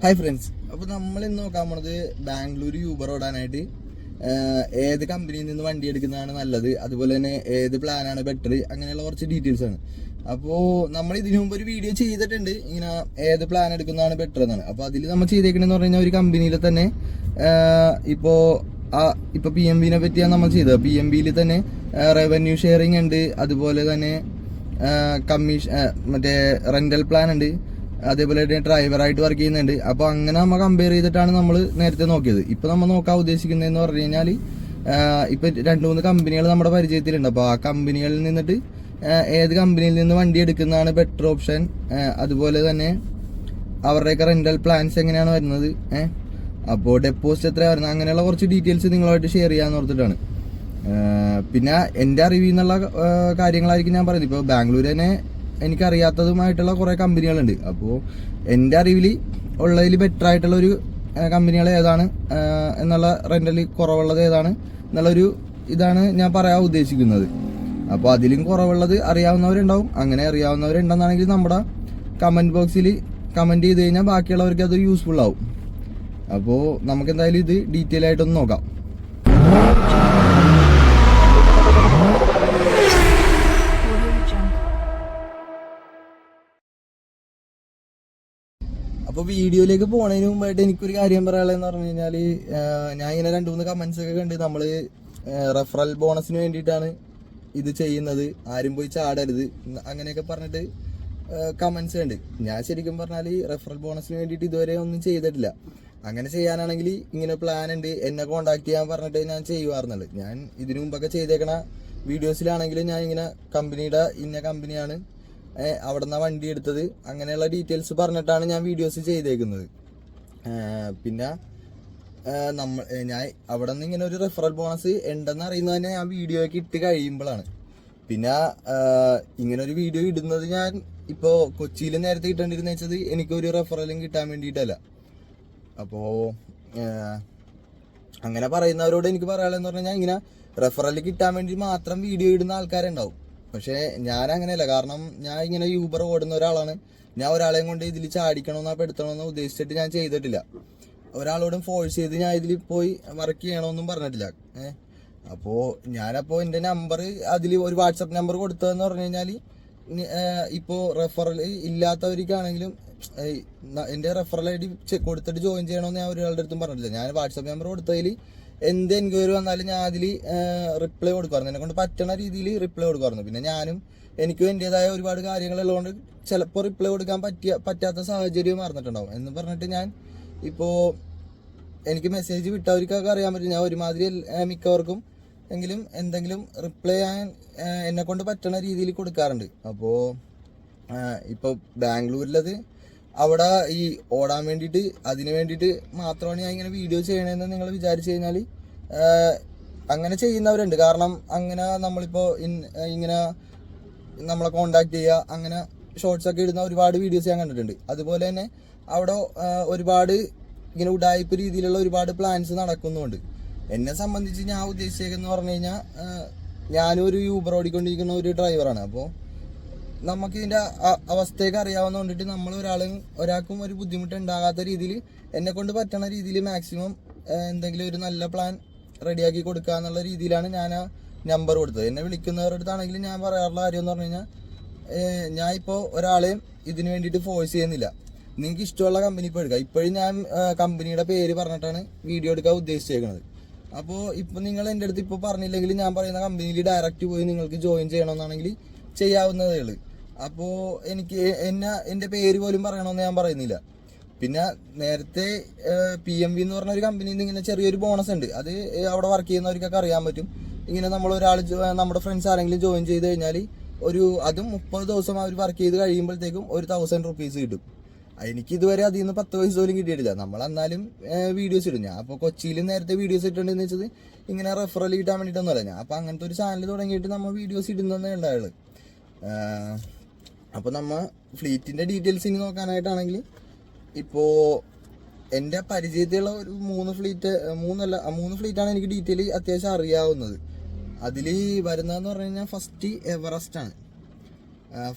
Hi friends, അപ്പോൾ നമ്മൾ ഇന്ന് നോക്കാൻ പോണത് ബാംഗ്ലൂർ യൂബർ ഓടാനായിട്ട് ഏത് കമ്പനിയിൽ നിന്ന് വണ്ടി എടുക്കുന്നതാണ് നല്ലത്, അതുപോലെ തന്നെ ഏത് പ്ലാനാണ് ബെറ്റർ, അങ്ങനെയുള്ള കുറച്ച് ഡീറ്റെയിൽസ് ആണ്. അപ്പോൾ നമ്മൾ ഇതിനു മുമ്പ് ഒരു വീഡിയോ ചെയ്തിട്ടുണ്ട് ഇങ്ങനെ ഏത് പ്ലാൻ എടുക്കുന്നതാണ് ബെറ്റർ എന്നാണ്. അപ്പോൾ അതിൽ നമ്മൾ ചെയ്തേക്കണെന്ന് പറഞ്ഞു കഴിഞ്ഞാൽ ഒരു കമ്പനിയിൽ തന്നെ ഇപ്പോൾ PMBനെ പറ്റിയാണ് നമ്മൾ ചെയ്തത്. PMBയിൽ തന്നെ റവന്യൂ ഷെയറിംഗ് ഉണ്ട്, അതുപോലെ തന്നെ കമ്മീഷൻ മറ്റേ റെന്റൽ പ്ലാൻ ഉണ്ട്, അതേപോലെ തന്നെ ഡ്രൈവറായിട്ട് വർക്ക് ചെയ്യുന്നുണ്ട്. അപ്പോൾ അങ്ങനെ നമ്മൾ കമ്പയർ ചെയ്തിട്ടാണ് നമ്മൾ നേരത്തെ നോക്കിയത്. ഇപ്പോൾ നമ്മൾ നോക്കാൻ ഉദ്ദേശിക്കുന്നതെന്ന് പറഞ്ഞു കഴിഞ്ഞാൽ ഇപ്പം 2-3 കമ്പനികൾ നമ്മുടെ പരിചയത്തിലുണ്ട്. അപ്പോൾ ആ കമ്പനികളിൽ നിന്നിട്ട് ഏത് കമ്പനിയിൽ നിന്ന് വണ്ടി എടുക്കുന്നതാണ് ബെറ്റർ ഓപ്ഷൻ, അതുപോലെ തന്നെ അവരുടെയൊക്കെ റെന്റൽ പ്ലാൻസ് എങ്ങനെയാണ് വരുന്നത്, അപ്പോൾ ഡെപ്പോസിറ്റ് എത്ര വരുന്നത്, അങ്ങനെയുള്ള കുറച്ച് ഡീറ്റെയിൽസ് നിങ്ങളുമായിട്ട് ഷെയർ ചെയ്യാമെന്ന് ഓർത്തിട്ടാണ്. പിന്നെ എൻ്റെ അറിവിൽ നിന്നുള്ള കാര്യങ്ങളായിരിക്കും ഞാൻ പറയുന്നത്. ഇപ്പോൾ ബാംഗ്ലൂർ തന്നെ എനിക്കറിയാത്തതുമായിട്ടുള്ള കുറേ കമ്പനികളുണ്ട്. അപ്പോൾ എൻ്റെ അറിവിൽ ഉള്ളതിൽ ബെറ്റർ ആയിട്ടുള്ള ഒരു കമ്പനികൾ ഏതാണ് എന്നുള്ള റെൻ്റൽ കുറവുള്ളത് ഏതാണ് എന്നുള്ളൊരു ഇതാണ് ഞാൻ പറയാൻ ഉദ്ദേശിക്കുന്നത്. അപ്പോൾ അതിലും കുറവുള്ളത് അറിയാവുന്നവരുണ്ടാവും. അങ്ങനെ അറിയാവുന്നവരുണ്ടെന്നാണെങ്കിൽ നമ്മുടെ കമൻറ്റ് ബോക്സിൽ കമൻറ്റ് ചെയ്ത് കഴിഞ്ഞാൽ ബാക്കിയുള്ളവർക്ക് അത് യൂസ്ഫുൾ ആവും. അപ്പോൾ നമുക്ക് എന്തായാലും ഇത് ഡീറ്റെയിൽ ആയിട്ടൊന്ന് നോക്കാം. അപ്പോൾ വീഡിയോയിലേക്ക് പോണതിന് മുമ്പായിട്ട് എനിക്കൊരു കാര്യം പറയാനുള്ളതെന്ന് പറഞ്ഞു കഴിഞ്ഞാൽ, ഞാൻ ഇങ്ങനെ 2-3 കമൻസ് ഒക്കെ കണ്ട് നമ്മൾ റെഫറൽ ബോണസിന് വേണ്ടിയിട്ടാണ് ഇത് ചെയ്യുന്നത്, ആരും പോയി ചാടരുത് അങ്ങനെയൊക്കെ പറഞ്ഞിട്ട് കമൻസ് ഉണ്ട്. ഞാൻ ശരിക്കും പറഞ്ഞാൽ റെഫറൽ ബോണസിന് വേണ്ടിയിട്ട് ഇതുവരെ ഒന്നും ചെയ്തിട്ടില്ല. അങ്ങനെ ചെയ്യാനാണെങ്കിൽ ഇങ്ങനെ പ്ലാൻ ഉണ്ട്, എന്നെ കോൺടാക്ട് ചെയ്യാൻ പറഞ്ഞിട്ട് ഞാൻ ചെയ്യുമായിരുന്നുള്ളൂ. ഞാൻ ഇതിനു മുമ്പൊക്കെ ചെയ്തേക്കണ വീഡിയോസിലാണെങ്കിലും ഞാൻ ഇങ്ങനെ കമ്പനിയുടെ ഇന്ന കമ്പനിയാണ് അവിടെ നിന്നാണ് വണ്ടി എടുത്തത്, അങ്ങനെയുള്ള ഡീറ്റെയിൽസ് പറഞ്ഞിട്ടാണ് ഞാൻ വീഡിയോസ് ചെയ്തേക്കുന്നത്. പിന്നെ ഞാൻ അവിടെ നിന്ന് ഇങ്ങനെ ഒരു റെഫറൽ ബോണസ് ഉണ്ടെന്ന് അറിയുന്നത് തന്നെ ഞാൻ വീഡിയോയ്ക്ക് ഇട്ട് കഴിയുമ്പോഴാണ്. പിന്നെ ഇങ്ങനെ ഒരു വീഡിയോ ഇടുന്നത് ഞാൻ ഇപ്പോൾ കൊച്ചിയിൽ നേരത്തെ ഇട്ടേണ്ടിരുന്ന വെച്ചത് എനിക്കൊരു റെഫറലും കിട്ടാൻ വേണ്ടിയിട്ടല്ല. അപ്പോൾ അങ്ങനെ പറയുന്നവരോട് എനിക്ക് പറയാനുള്ളതെന്ന് പറഞ്ഞാൽ, ഇങ്ങനെ റെഫറൽ കിട്ടാൻ വേണ്ടി മാത്രം വീഡിയോ ഇടുന്ന ആൾക്കാരുണ്ടാവും. പക്ഷേ ഞാൻ അങ്ങനെയല്ല. കാരണം ഞാൻ ഇങ്ങനെ യൂബർ ഓടുന്ന ഒരാളാണ്. ഞാൻ ഒരാളെയും കൊണ്ട് ഇതിൽ ചാടിക്കണമെന്നോ പെടുത്തണമെന്നോ ഉദ്ദേശിച്ചിട്ട് ഞാൻ ചെയ്തിട്ടില്ല. ഒരാളോടും ഫോഴ്സ് ചെയ്ത് ഞാൻ ഇതിൽ പോയി വർക്ക് ചെയ്യണമെന്നും പറഞ്ഞിട്ടില്ല. അപ്പോൾ ഞാനപ്പോൾ എൻ്റെ നമ്പർ അതിൽ ഒരു വാട്സപ്പ് നമ്പർ കൊടുത്തതെന്ന് പറഞ്ഞു കഴിഞ്ഞാൽ, ഇപ്പോൾ റെഫറൽ ഇല്ലാത്തവർക്കാണെങ്കിലും എൻ്റെ റെഫറൽ ID കൊടുത്തിട്ട് ജോയിൻ ചെയ്യണമെന്ന് ഞാൻ ഒരാളുടെ അടുത്തും പറഞ്ഞിട്ടില്ല. ഞാൻ വാട്സപ്പ് നമ്പർ കൊടുത്തതിൽ എന്ത് എൻക്വയറി വന്നാലും ഞാൻ അതിൽ റിപ്ലൈ കൊടുക്കുമായിരുന്നു. എന്നെ കൊണ്ട് പറ്റണ രീതിയിൽ റിപ്ലൈ കൊടുക്കുമായിരുന്നു. പിന്നെ എനിക്കും എൻ്റെതായ ഒരുപാട് കാര്യങ്ങളുള്ളതുകൊണ്ട് ചിലപ്പോൾ റിപ്ലൈ കൊടുക്കാൻ പറ്റാത്ത സാഹചര്യം അറിഞ്ഞിട്ടുണ്ടാവും എന്ന് പറഞ്ഞിട്ട് ഞാൻ ഇപ്പോൾ എനിക്ക് മെസ്സേജ് വിട്ടവർക്കൊക്കെ അറിയാൻ പറ്റും. ഞാൻ ഒരുമാതിരി മിക്കവർക്കും എങ്കിലും എന്തെങ്കിലും റിപ്ലൈ ചെയ്യാൻ എന്നെ കൊണ്ട് പറ്റണ രീതിയിൽ കൊടുക്കാറുണ്ട്. അപ്പോൾ ഇപ്പോൾ ബാംഗ്ലൂരിലത് അവിടെ ഈ ഓടാൻ വേണ്ടിയിട്ട് അതിന് വേണ്ടിയിട്ട് മാത്രമാണ് ഞാൻ ഇങ്ങനെ വീഡിയോ ചെയ്യണമെന്ന് നിങ്ങൾ വിചാരിച്ചു കഴിഞ്ഞാൽ അങ്ങനെ ചെയ്യുന്നവരുണ്ട്. കാരണം അങ്ങനെ നമ്മളിപ്പോൾ ഇങ്ങനെ നമ്മളെ കോണ്ടാക്ട് ചെയ്യുക, അങ്ങനെ ഷോർട്സ് ഒക്കെ ഇടുന്ന ഒരുപാട് വീഡിയോസ് ഞാൻ കണ്ടിട്ടുണ്ട്. അതുപോലെ തന്നെ അവിടെ ഒരുപാട് ഇങ്ങനെ ഉഡായിപ്പ് രീതിയിലുള്ള ഒരുപാട് പ്ലാൻസ് നടക്കുന്നുണ്ട്. എന്നെ സംബന്ധിച്ച് ഞാൻ ഉദ്ദേശിച്ചേക്കെന്ന് പറഞ്ഞു കഴിഞ്ഞാൽ, ഞാനും ഒരു യൂബർ ഓടിക്കൊണ്ടിരിക്കുന്ന ഒരു ഡ്രൈവറാണ്. അപ്പോൾ നമുക്ക് ഇതിൻ്റെ അവസ്ഥയൊക്കെ അറിയാവുന്നതുകൊണ്ടിട്ട് നമ്മൾ ഒരാൾക്കും ഒരു ബുദ്ധിമുട്ട് ഉണ്ടാകാത്ത രീതിയിൽ എന്നെ കൊണ്ട് പറ്റണ രീതിയിൽ മാക്സിമം എന്തെങ്കിലും ഒരു നല്ല പ്ലാൻ റെഡിയാക്കി കൊടുക്കുക എന്നുള്ള രീതിയിലാണ് ഞാൻ ആ നമ്പർ കൊടുത്തത്. എന്നെ വിളിക്കുന്നവരുടെ അടുത്താണെങ്കിലും ഞാൻ പറയാറുള്ള കാര്യം എന്ന് പറഞ്ഞു കഴിഞ്ഞാൽ, ഞാൻ ഇപ്പോൾ ഒരാളെയും ഇതിന് വേണ്ടിയിട്ട് ഫോഴ്സ് ചെയ്യുന്നില്ല. നിങ്ങൾക്ക് ഇഷ്ടമുള്ള കമ്പനി ഇപ്പോൾ എടുക്കുക. ഇപ്പോഴും ഞാൻ കമ്പനിയുടെ പേര് പറഞ്ഞിട്ടാണ് വീഡിയോ എടുക്കാൻ ഉദ്ദേശിച്ചേക്കുന്നത്. അപ്പോൾ ഇപ്പോൾ നിങ്ങൾ എൻ്റെ അടുത്ത് ഇപ്പോൾ പറഞ്ഞില്ലെങ്കിൽ ഞാൻ പറയുന്ന കമ്പനിയിൽ ഡയറക്റ്റ് പോയി നിങ്ങൾക്ക് ജോയിൻ ചെയ്യണമെന്നാണെങ്കിൽ ചെയ്യാവുന്നതേ ഉള്ളൂ. അപ്പോൾ എനിക്ക് എൻ്റെ പേര് പോലും പറയണമെന്ന് ഞാൻ പറയുന്നില്ല. പിന്നെ നേരത്തെ PMB എന്ന് പറഞ്ഞ ഒരു കമ്പനിയിൽ നിന്ന് ഇങ്ങനെ ചെറിയൊരു ബോണസ് ഉണ്ട്. അത് അവിടെ വർക്ക് ചെയ്യുന്നവർക്കൊക്കെ അറിയാൻ പറ്റും. ഇങ്ങനെ നമ്മുടെ ഫ്രണ്ട്സ് ആരെങ്കിലും ജോയിൻ ചെയ്ത് കഴിഞ്ഞാൽ അതും 30 ദിവസം അവർ വർക്ക് ചെയ്ത് കഴിയുമ്പോഴത്തേക്കും 1000 റുപ്പീസ് കിട്ടും. എനിക്ക് ഇതുവരെ അതിൽ നിന്ന് 10 പൈസ പോലും കിട്ടിയിട്ടില്ല. നമ്മൾ എന്നാലും വീഡിയോസ് ഇടും. ഞാൻ അപ്പോൾ കൊച്ചിയിൽ നേരത്തെ വീഡിയോസ് ഇട്ടുണ്ടെന്ന് വെച്ചത് ഇങ്ങനെ റെഫറൽ കിട്ടാൻ വേണ്ടിയിട്ടൊന്നുമല്ല. ഞാൻ അപ്പോൾ അങ്ങനത്തെ ഒരു ചാനൽ തുടങ്ങിയിട്ട് നമ്മൾ വീഡിയോസ് ഇടുന്നതേ ഉണ്ടായുള്ളൂ. അപ്പോൾ നമ്മൾ ഫ്ലീറ്റിൻ്റെ ഡീറ്റെയിൽസ് ഇനി നോക്കാനായിട്ടാണെങ്കിൽ, ഇപ്പോൾ എൻ്റെ പരിചയത്തിലുള്ള ഒരു 3 ഫ്ലീറ്റാണ് എനിക്ക് ഡീറ്റെയിൽ അത്യാവശ്യം അറിയാവുന്നത്. അതിൽ വരുന്നതെന്ന് പറഞ്ഞു കഴിഞ്ഞാൽ ഫസ്റ്റ് എവറസ്റ്റാണ്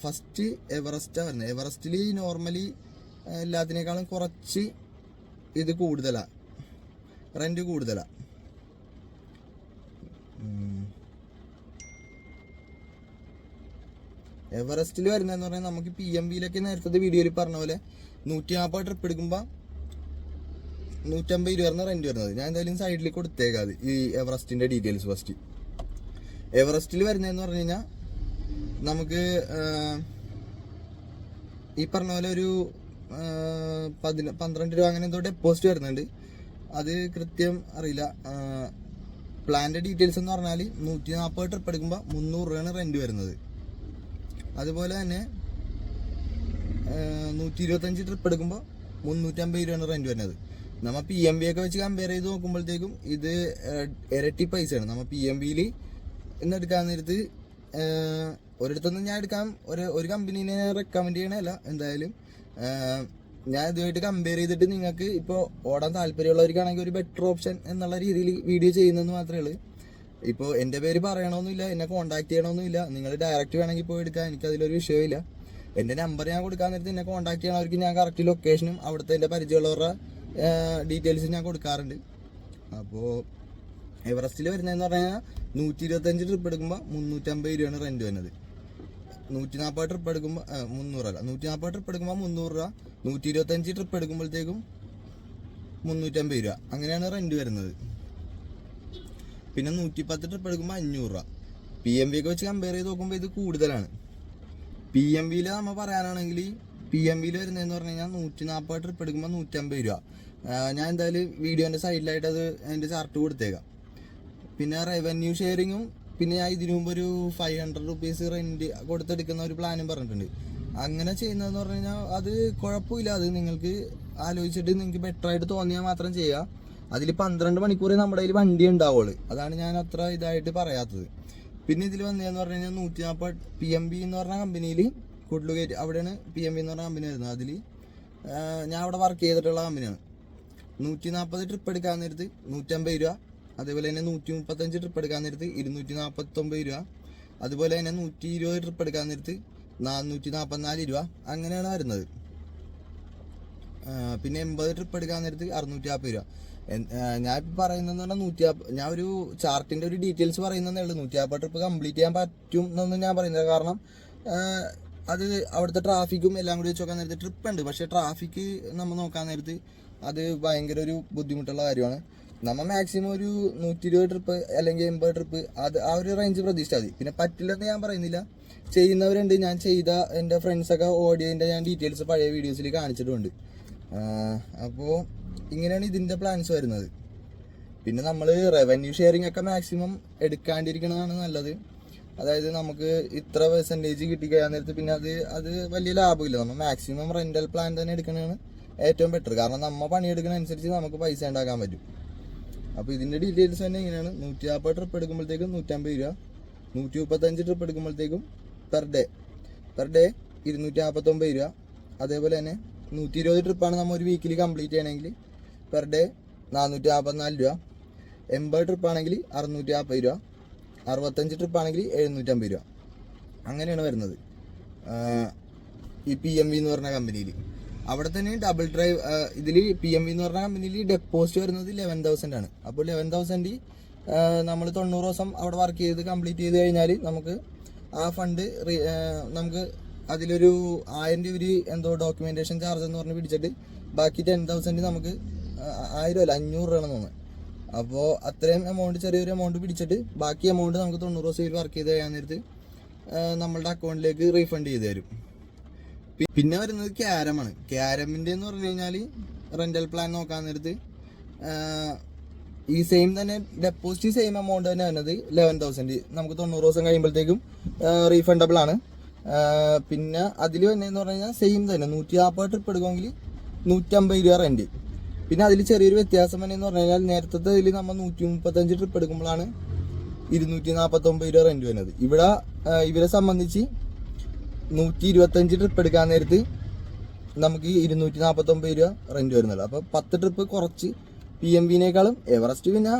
വരുന്നത്. എവറസ്റ്റിൽ നോർമലി എല്ലാത്തിനേക്കാളും കുറച്ച് ഇത് കൂടുതലാ, റെന്റ് കൂടുതലാ. എവറസ്റ്റിൽ വരുന്നതെന്ന് പറഞ്ഞാൽ നമുക്ക് PMBയിലൊക്കെ നേരത്തെ വീഡിയോയിൽ പറഞ്ഞ പോലെ 140 ട്രിപ്പ് എടുക്കുമ്പോൾ 150 രൂപ റെന്റ് വരുന്നത്. ഞാൻ എന്തായാലും സൈഡിൽ കൊടുത്തേക്കാത് ഈ എവറസ്റ്റിന്റെ ഡീറ്റെയിൽസ്. ഫസ്റ്റ് എവറസ്റ്റിൽ വരുന്നതെന്ന് പറഞ്ഞു കഴിഞ്ഞാൽ നമുക്ക് ഈ പറഞ്ഞ പോലെ ഒരു 12 രൂപ അങ്ങനെ എന്തോ ഡെപ്പോസിറ്റ് വരുന്നുണ്ട്. അത് കൃത്യം അറിയില്ല. പ്ലാന്റെ ഡീറ്റെയിൽസ് എന്ന് പറഞ്ഞാൽ 140 ട്രിപ്പ് എടുക്കുമ്പോൾ 300 രൂപയാണ് റെന്റ് വരുന്നത്. അതുപോലെ തന്നെ 125 ട്രിപ്പ് എടുക്കുമ്പോൾ 350 രൂപയാണ് റെന്റ് വരുന്നത്. നമ്മൾ PMB ഒക്കെ വെച്ച് കമ്പയർ ചെയ്ത് നോക്കുമ്പോഴത്തേക്കും ഇത് ഇരട്ടി പൈസയാണ്. നമ്മൾ PMBയിൽ ഇന്ന് എടുക്കാൻ നേരത്ത് ഒരിടത്തൊന്നും ഞാൻ ഒരു കമ്പനീനെ റെക്കമെൻഡ് ചെയ്യണമല്ല. എന്തായാലും ഞാൻ ഇതുമായിട്ട് കമ്പയർ ചെയ്തിട്ട് നിങ്ങൾക്ക് ഇപ്പോൾ ഓടാൻ താല്പര്യമുള്ളവർക്കാണെങ്കിൽ ഒരു ബെറ്റർ ഓപ്ഷൻ എന്നുള്ള രീതിയിൽ വീഡിയോ ചെയ്യുന്നതെന്ന് മാത്രമേ ഉള്ളൂ. ഇപ്പോൾ എൻ്റെ പേര് പറയണമെന്നില്ല, എന്നെ കോൺടാക്ട് ചെയ്യണമെന്നില്ല. നിങ്ങൾ ഡയറക്റ്റ് വേണമെങ്കിൽ പോയി എടുക്കാം, എനിക്കതിലൊരു വിഷയമില്ല. എൻ്റെ നമ്പർ ഞാൻ കൊടുക്കാൻ നേരത്തെ എന്നെ കോൺടാക്ട് ചെയ്യണവർക്ക് ഞാൻ കറക്റ്റ് ലൊക്കേഷനും അവിടുത്തെ എൻ്റെ പരിചയമുള്ളവരുടെ ഡീറ്റെയിൽസ് ഞാൻ കൊടുക്കാറുണ്ട്. അപ്പോൾ എവറസ്റ്റിൽ വരുന്നതെന്ന് പറഞ്ഞാൽ 125 ട്രിപ്പ് എടുക്കുമ്പോൾ 350 രൂപയാണ് റെന്റ് വരുന്നത്. 140 ട്രിപ്പ് എടുക്കുമ്പോൾ 300 അല്ല, 140 ട്രിപ്പ് എടുക്കുമ്പോൾ 300 രൂപ, 125 ട്രിപ്പ് എടുക്കുമ്പോഴത്തേക്കും 350 രൂപ അങ്ങനെയാണ് റെന്റ് വരുന്നത്. പിന്നെ 110 ട്രിപ്പ് എടുക്കുമ്പോൾ 500 രൂപ. PMB ഒക്കെ വെച്ച് കമ്പയർ ചെയ്ത് നോക്കുമ്പോൾ ഇത് കൂടുതലാണ്. PMBയിൽ നമ്മൾ പറയാനാണെങ്കിൽ PMBയിൽ വരുന്നതെന്ന് പറഞ്ഞു കഴിഞ്ഞാൽ 140 ട്രിപ്പ് എടുക്കുമ്പോൾ 150 രൂപ. ഞാൻ എന്തായാലും വീഡിയോൻ്റെ സൈഡിലായിട്ട് അത് അതിൻ്റെ ചാർട്ട് കൊടുത്തേക്കാം. പിന്നെ റവന്യൂ ഷെയറിങ്ങും പിന്നെ ഞാൻ ഇതിനു മുമ്പ് ഒരു 500 റുപ്പീസ് റെന്റ് കൊടുത്തെടുക്കുന്ന ഒരു പ്ലാനും പറഞ്ഞിട്ടുണ്ട്. അങ്ങനെ ചെയ്യുന്നതെന്ന് പറഞ്ഞു കഴിഞ്ഞാൽ അത് കുഴപ്പമില്ല. അത് നിങ്ങൾക്ക് ആലോചിച്ചിട്ട് നിങ്ങൾക്ക് ബെറ്റർ ആയിട്ട് തോന്നിയാൽ മാത്രം ചെയ്യുക. അതിൽ 12 മണിക്കൂറേ നമ്മുടെ കയ്യിൽ വണ്ടി ഉണ്ടാവുള്ളൂ. അതാണ് ഞാൻ അത്ര ഇതായിട്ട് പറയാത്തത്. പിന്നെ ഇതിൽ വന്നതെന്ന് പറഞ്ഞു കഴിഞ്ഞാൽ 140 PMB എന്ന് പറഞ്ഞ കമ്പനിയിൽ കുഡ്ലുഗേറ്റ് അവിടെയാണ് PMB എന്ന് പറഞ്ഞ കമ്പനി വരുന്നത്. അതിൽ ഞാൻ അവിടെ വർക്ക് ചെയ്തിട്ടുള്ള കമ്പനിയാണ്. 140 ട്രിപ്പ് എടുക്കാൻ നേരത്ത് 150 രൂപ. അതേപോലെ തന്നെ 135 ട്രിപ്പ് എടുക്കാൻ നേരത്ത് 249 രൂപ. അതുപോലെ തന്നെ 120 ട്രിപ്പ് എടുക്കാൻ നേരത്ത് 444 രൂപ അങ്ങനെയാണ് വരുന്നത്. പിന്നെ 80 ട്രിപ്പ് എടുക്കാൻ നേരത്ത് 650 രൂപ. ഞാൻ പറയുന്നതെന്ന് പറഞ്ഞാൽ 150, ഞാൻ ഒരു ചാർട്ടിൻ്റെ ഒരു ഡീറ്റെയിൽസ് പറയുന്നതേ ഉള്ളൂ. 150 ട്രിപ്പ് കംപ്ലീറ്റ് ചെയ്യാൻ പറ്റും എന്നൊന്നും ഞാൻ പറയുന്നത്. കാരണം അത് അവിടുത്തെ ട്രാഫിക്കും എല്ലാം കൂടി വെച്ച് നോക്കാൻ നേരത്ത് ട്രിപ്പ് ഉണ്ട്. പക്ഷേ ട്രാഫിക്ക് നമ്മൾ നോക്കാൻ നേരത്ത് അത് ഭയങ്കര ഒരു ബുദ്ധിമുട്ടുള്ള കാര്യമാണ്. നമ്മൾ മാക്സിമം ഒരു 120 ട്രിപ്പ് അല്ലെങ്കിൽ 80 ട്രിപ്പ് അത് ആ ഒരു റേഞ്ച് പ്രതീക്ഷിച്ചാൽ മതി. പിന്നെ പറ്റില്ലെന്ന് ഞാൻ പറയുന്നില്ല, ചെയ്യുന്നവരുണ്ട്. ഞാൻ ചെയ്ത എൻ്റെ ഫ്രണ്ട്സൊക്കെ ഓടിയതിൻ്റെ ഞാൻ ഡീറ്റെയിൽസ് പഴയ വീഡിയോസിൽ കാണിച്ചിട്ടുണ്ട്. അപ്പോൾ ഇങ്ങനെയാണ് ഇതിൻ്റെ പ്ലാൻസ് വരുന്നത്. പിന്നെ നമ്മൾ റവന്യൂ ഷെയറിംഗ് ഒക്കെ മാക്സിമം എടുക്കാണ്ടിരിക്കണതാണ് നല്ലത്. അതായത് നമുക്ക് ഇത്ര പെർസെൻറ്റേജ് കിട്ടിക്കഴിയാൻ നേരത്ത് പിന്നെ അത് വലിയ ലാഭമില്ല. നമ്മൾ മാക്സിമം റെൻ്റൽ പ്ലാൻ തന്നെ എടുക്കണതാണ് ഏറ്റവും ബെറ്റർ. കാരണം നമ്മൾ പണിയെടുക്കുന്ന അനുസരിച്ച് നമുക്ക് പൈസ ഉണ്ടാക്കാൻ പറ്റും. അപ്പോൾ ഇതിൻ്റെ ഡീറ്റെയിൽസ് തന്നെ ഇങ്ങനെയാണ്. 140 ട്രിപ്പ് എടുക്കുമ്പോഴത്തേക്കും 150 രൂപ, 135 ട്രിപ്പ് എടുക്കുമ്പോഴത്തേക്കും പെർ ഡേ 249 രൂപ. അതേപോലെ തന്നെ 120 ട്രിപ്പാണ് നമ്മൾ ഒരു വീക്കിൽ കംപ്ലീറ്റ് ചെയ്യണമെങ്കിൽ പെർ ഡേ 444 രൂപ. 80 ട്രിപ്പാണെങ്കിൽ 640 രൂപ. 65 ട്രിപ്പാണെങ്കിൽ 750 രൂപ അങ്ങനെയാണ് വരുന്നത് ഈ PMB എന്ന് പറഞ്ഞ കമ്പനിയിൽ. അവിടെ തന്നെ ഡബിൾ ഡ്രൈവ് ഇതിൽ PMB എന്ന് പറഞ്ഞ കമ്പനിയിൽ ഡെപ്പോസിറ്റ് വരുന്നത് 11,000 ആണ്. അപ്പോൾ 11,000 നമ്മൾ 90 ദിവസം അവിടെ വർക്ക് ചെയ്ത് കംപ്ലീറ്റ് ചെയ്ത് കഴിഞ്ഞാൽ നമുക്ക് ആ ഫണ്ട് നമുക്ക് അതിലൊരു 1000 രൂപ എന്തോ ഡോക്യുമെൻറ്റേഷൻ ചാർജ് എന്ന് പറഞ്ഞ് പിടിച്ചിട്ട് ബാക്കി 10,000 നമുക്ക് 1000 അല്ല 500 രൂപയാണെന്ന് തോന്നുന്നത്. അപ്പോൾ അത്രയും എമൗണ്ട്, ചെറിയൊരു എമൗണ്ട് പിടിച്ചിട്ട് ബാക്കി എമൗണ്ട് നമുക്ക് 90 ദിവസം വർക്ക് ചെയ്ത് കഴിയാൻ നേരത്ത് നമ്മളുടെ അക്കൗണ്ടിലേക്ക് റീഫണ്ട് ചെയ്ത് തരും. പിന്നെ വരുന്നത് ക്യാരമാണ്. ക്യാരമിൻ്റെ എന്ന് പറഞ്ഞു കഴിഞ്ഞാൽ റെൻ്റൽ പ്ലാൻ നോക്കാൻ നേരത്ത് ഈ സെയിം തന്നെ ഡെപ്പോസിറ്റ് സെയിം എമൗണ്ട് തന്നെ വരുന്നത് 11,000 നമുക്ക് 90 ദിവസം കഴിയുമ്പോഴത്തേക്കും റീഫണ്ടബിൾ ആണ്. പിന്നെ അതിൽ വന്നതെന്ന് പറഞ്ഞു കഴിഞ്ഞാൽ സെയിം തന്നെ 140 ട്രിപ്പ് എടുക്കുമെങ്കിൽ 150 രൂപ റെൻറ്റ്. പിന്നെ അതിൽ ചെറിയൊരു വ്യത്യാസം തന്നെ എന്ന് പറഞ്ഞു കഴിഞ്ഞാൽ നേരത്തെ ഇതിൽ നമ്മൾ 135 ട്രിപ്പ് എടുക്കുമ്പോഴാണ് 249 രൂപ റെൻറ്റ് വരുന്നത്. ഇവിടെ ഇവരെ സംബന്ധിച്ച് 125 ട്രിപ്പ് എടുക്കാൻ നേരത്ത് നമുക്ക് 249 രൂപ റെൻറ്റ് വരുന്നുള്ളൂ. അപ്പോൾ 10 ട്രിപ്പ് കുറച്ച് PMBനേക്കാളും. എവറസ്റ്റ് പിന്നെ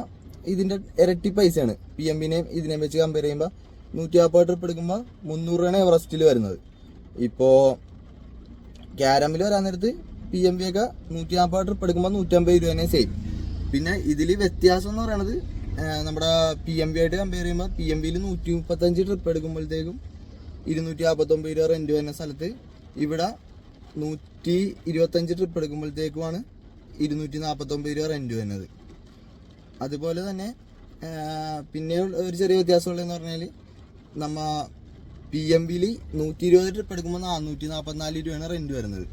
ഇതിൻ്റെ ഇരട്ടി പൈസയാണ് PMBനെയും ഇതിനെയും വെച്ച് കമ്പയർ ചെയ്യുമ്പോൾ. 140 ട്രിപ്പ് എടുക്കുമ്പോൾ 300 രൂപയാണ് എവറസ്റ്റിൽ വരുന്നത്. ഇപ്പോൾ ക്യാരമിൽ വരാൻ നേരത്ത് PMV ഒക്കെ 140 ട്രിപ്പ് എടുക്കുമ്പോൾ 150 രൂപ തന്നെ സെയിം. പിന്നെ ഇതിൽ വ്യത്യാസം എന്ന് പറയുന്നത് നമ്മുടെ PMV ആയിട്ട് കമ്പയർ ചെയ്യുമ്പോൾ PMVയിൽ 135 ട്രിപ്പ് എടുക്കുമ്പോഴത്തേക്കും 249 രൂപ റെൻറ്റ് വരുന്ന സ്ഥലത്ത് ഇവിടെ 125 ട്രിപ്പ് എടുക്കുമ്പോഴത്തേക്കുമാണ് 249 രൂപ റെൻറ്റ് വരുന്നത്. അതുപോലെ തന്നെ പിന്നെ ഒരു ചെറിയ വ്യത്യാസമുള്ളതെന്ന് പറഞ്ഞാൽ നമ്മ PMVയിൽ 120 ട്രിപ്പ് എടുക്കുമ്പോൾ 444 രൂപയാണ് റെൻറ്റ് വരുന്നത്.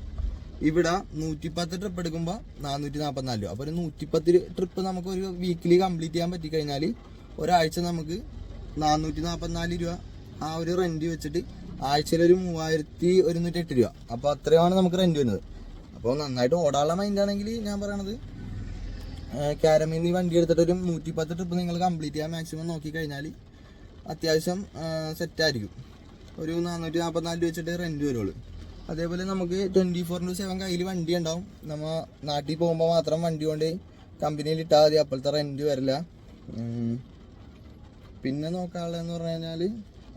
ഇവിടെ 110 ട്രിപ്പ് എടുക്കുമ്പോൾ 444 രൂപ. അപ്പോൾ ഒരു 110 ട്രിപ്പ് നമുക്ക് ഒരു വീക്കിലി കംപ്ലീറ്റ് ചെയ്യാൻ പറ്റിക്കഴിഞ്ഞാൽ ഒരാഴ്ച നമുക്ക് 444 രൂപ ആ ഒരു റെൻറ്റ് വെച്ചിട്ട് ആഴ്ചയിലൊരു 3108 രൂപ. അപ്പോൾ അത്രയാണ് നമുക്ക് റെൻറ്റ് വരുന്നത്. അപ്പോൾ നന്നായിട്ട് ഓടാനുള്ള മൈൻഡാണെങ്കിൽ ഞാൻ പറയണത് കാരമിൽ നിന്ന് വണ്ടി എടുത്തിട്ട് ഒരു 110 ട്രിപ്പ് നിങ്ങൾ കംപ്ലീറ്റ് ചെയ്യാൻ മാക്സിമം നോക്കിക്കഴിഞ്ഞാൽ അത്യാവശ്യം സെറ്റായിരിക്കും. ഒരു 444 രൂപ വെച്ചിട്ട് റെൻറ്റ് വരുള്ളൂ. അതേപോലെ നമുക്ക് 24/7 കയ്യിൽ വണ്ടി ഉണ്ടാവും. നമ്മൾ നാട്ടിൽ പോകുമ്പോൾ മാത്രം വണ്ടി കൊണ്ട് കമ്പനിയിൽ ഇട്ടാൽ മതി, അപ്പോഴത്തെ റെൻറ്റ് വരില്ല. പിന്നെ നോക്കാനുള്ളതെന്ന് പറഞ്ഞു കഴിഞ്ഞാൽ